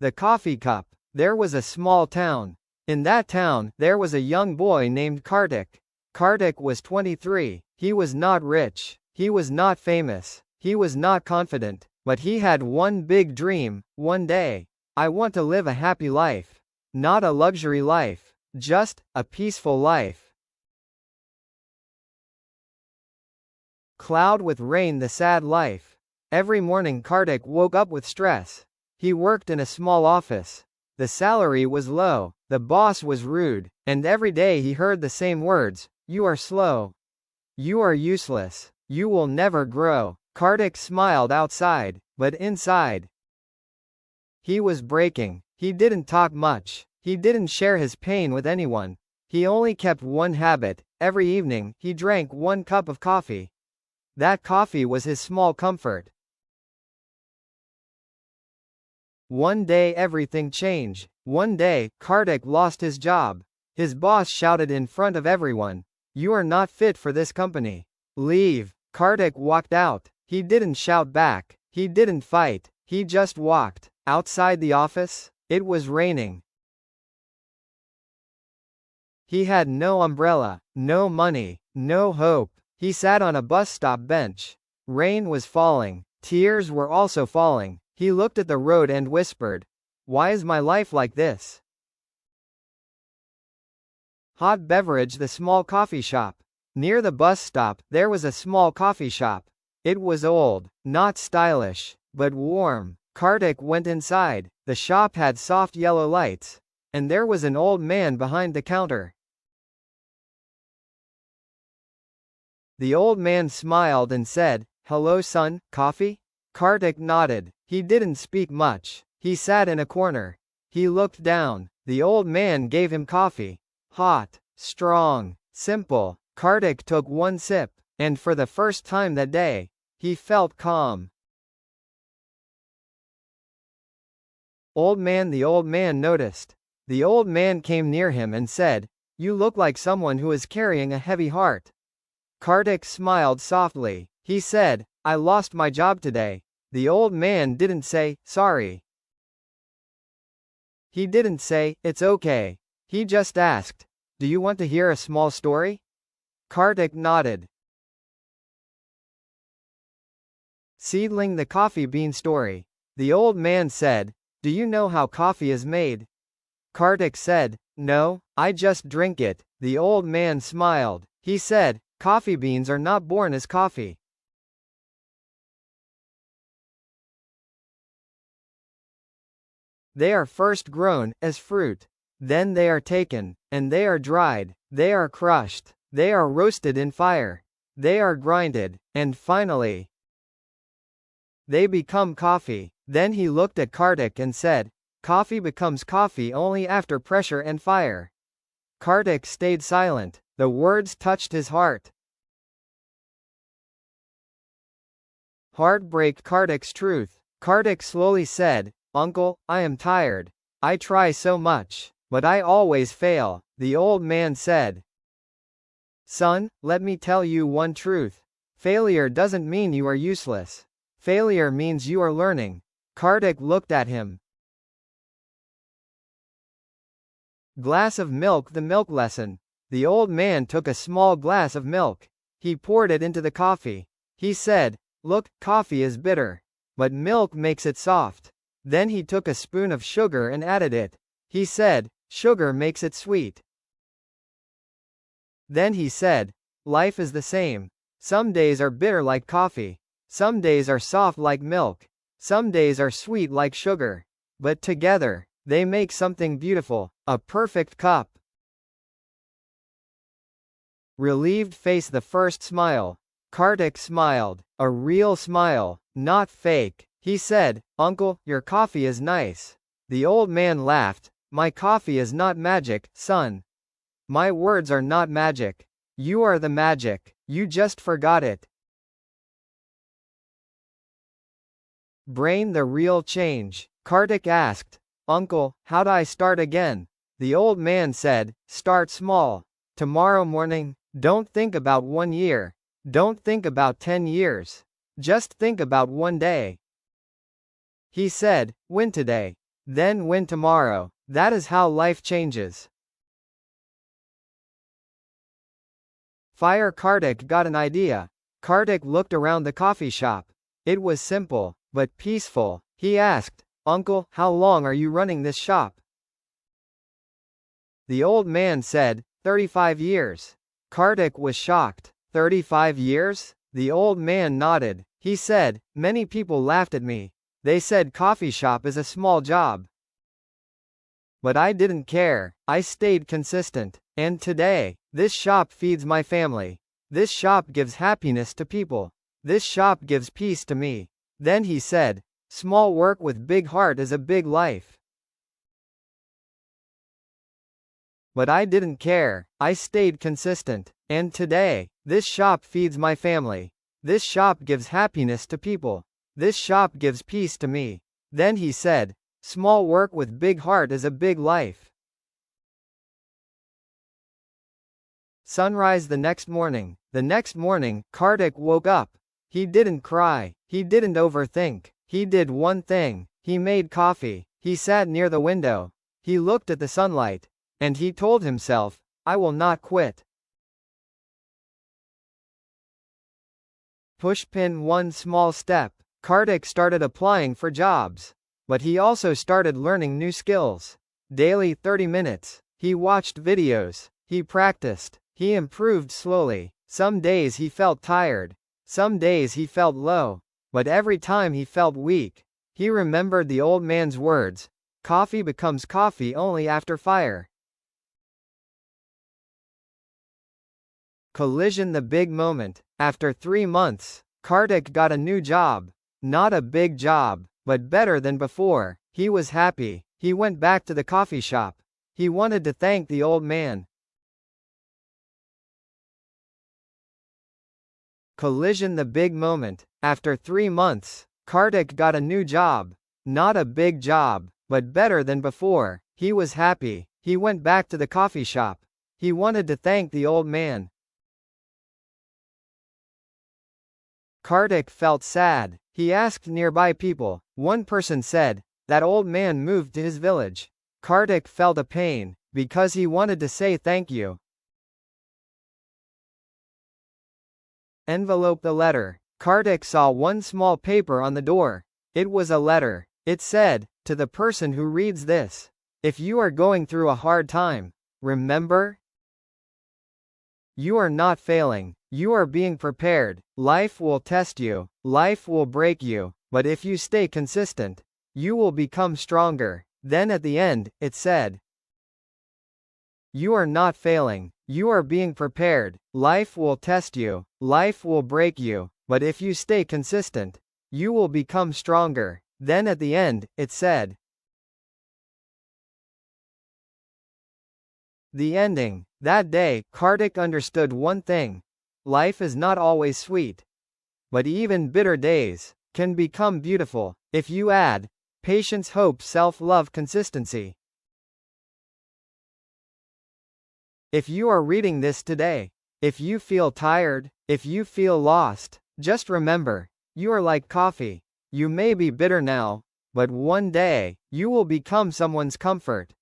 The coffee cup. There was a small town. In that town, there was a young boy named Kartik. Kartik was 23. He was not rich. He was not famous. He was not confident. But he had one big dream. One day, I want to live a happy life. Not a luxury life. Just a peaceful life. Cloud with rain, the sad life. Every morning Kartik woke up with stress. He worked in a small office. The salary was low, the boss was rude, and every day he heard the same words: "You are slow. You are useless. You will never grow." Kartik smiled outside, but inside, he was breaking. He didn't talk much. He didn't share his pain with anyone. He only kept one habit. Every evening, he drank 1 cup of coffee. That coffee was his small comfort. One day everything changed. One day, Kartik lost his job. His boss shouted in front of everyone, "You are not fit for this company. Leave." Kartik walked out. He didn't shout back. He didn't fight. He just walked. Outside the office, it was raining. He had no umbrella, no money, no hope. He sat on a bus stop bench. Rain was falling. Tears were also falling. He looked at the road and whispered, "Why is my life like this?" Hot beverage, the small coffee shop. Near the bus stop, there was a small coffee shop. It was old, not stylish, but warm. Kartik went inside. The shop had soft yellow lights. And there was an old man behind the counter. The old man smiled and said, "Hello son, coffee?" Kartik nodded. He didn't speak much. He sat in a corner. He looked down. The old man gave him coffee. Hot, strong, simple. Kartik took one sip, and for the first time that day, he felt calm. The old man noticed. The old man came near him and said, "You look like someone who is carrying a heavy heart." Kartik smiled softly. He said, "I lost my job today." The old man didn't say, "Sorry." He didn't say, "It's okay." He just asked, "Do you want to hear a small story?" Kartik nodded. Seedling, the coffee bean story. The old man said, "Do you know how coffee is made?" Kartik said, "No, I just drink it." The old man smiled. He said, "Coffee beans are not born as coffee. They are first grown, as fruit. Then they are taken, and they are dried. They are crushed. They are roasted in fire. They are grinded, and finally, they become coffee." Then he looked at Kartik and said, "Coffee becomes coffee only after pressure and fire." Kartik stayed silent. The words touched his heart. Heartbreak, Kartik's truth. Kartik slowly said, "Uncle, I am tired. I try so much, but I always fail." The old man said, "Son, let me tell you one truth. Failure doesn't mean you are useless. Failure means you are learning." Kartik looked at him. Glass of milk, the milk lesson. The old man took a small glass of milk. He poured it into the coffee. He said, "Look, coffee is bitter. But milk makes it soft." Then he took a spoon of sugar and added it. He said, "Sugar makes it sweet." Then he said, "Life is the same. Some days are bitter like coffee. Some days are soft like milk. Some days are sweet like sugar. But together, they make something beautiful, a perfect cup." Relieved face, the first smile. Kartik smiled. A real smile, not fake. He said, "Uncle, your coffee is nice." The old man laughed. "My coffee is not magic, son. My words are not magic. You are the magic. You just forgot it." Brain, the real change. Kartik asked, "Uncle, how do I start again?" The old man said, "Start small. Tomorrow morning, don't think about 1 year. Don't think about 10 years. Just think about one day." He said, "Win today." then win tomorrow. That is how life changes. Fire Kartik got an idea. Kartik looked around the coffee shop. It was simple, but peaceful. He asked, "Uncle, how long are you running this shop?" The old man said, 35 years. Kartik was shocked. 35 years? The old man nodded. He said, "Many people laughed at me. They said coffee shop is a small job. But I didn't care. I stayed consistent. And today, this shop feeds my family. This shop gives happiness to people. This shop gives peace to me." Then he said, "Small work with big heart is a big life. But I didn't care. I stayed consistent. And today, this shop feeds my family. This shop gives happiness to people. This shop gives peace to me." Then he said, "Small work with big heart is a big life." Sunrise the next morning. The next morning, Kartik woke up. He didn't cry. He didn't overthink. He did one thing. He made coffee. He sat near the window. He looked at the sunlight. And he told himself, "I will not quit." Pushpin one small step. Kartik started applying for jobs. But he also started learning new skills. Daily 30 minutes. He watched videos. He practiced. He improved slowly. Some days he felt tired. Some days he felt low. But every time he felt weak, he remembered the old man's words, "Coffee becomes coffee only after fire." Collision the big moment. After 3 months, Kartik got a new job. Not a big job, but better than before. He was happy. He went back to the coffee shop. He wanted to thank the old man. Collision the big moment. After 3 months, Kartik got a new job. Not a big job, but better than before. He was happy. He went back to the coffee shop. He wanted to thank the old man. Kartik felt sad. He asked nearby people. One person said, "That old man moved to his village." Kartik felt a pain, because he wanted to say thank you. Envelope the letter. Kartik saw one small paper on the door. It was a letter. It said, "To the person who reads this. If you are going through a hard time, remember, you are not failing. You are being prepared. Life will test you. Life will break you. But if you stay consistent, you will become stronger." Then at the end, it said, "You are not failing. You are being prepared. Life will test you. Life will break you. But if you stay consistent, you will become stronger." Then at the end, it said, the ending. That day, Kartik understood one thing. Life is not always sweet. But even bitter days can become beautiful if you add patience, hope, self-love, consistency. If you are reading this today, if you feel tired, if you feel lost, just remember, you are like coffee. You may be bitter now, but one day, you will become someone's comfort.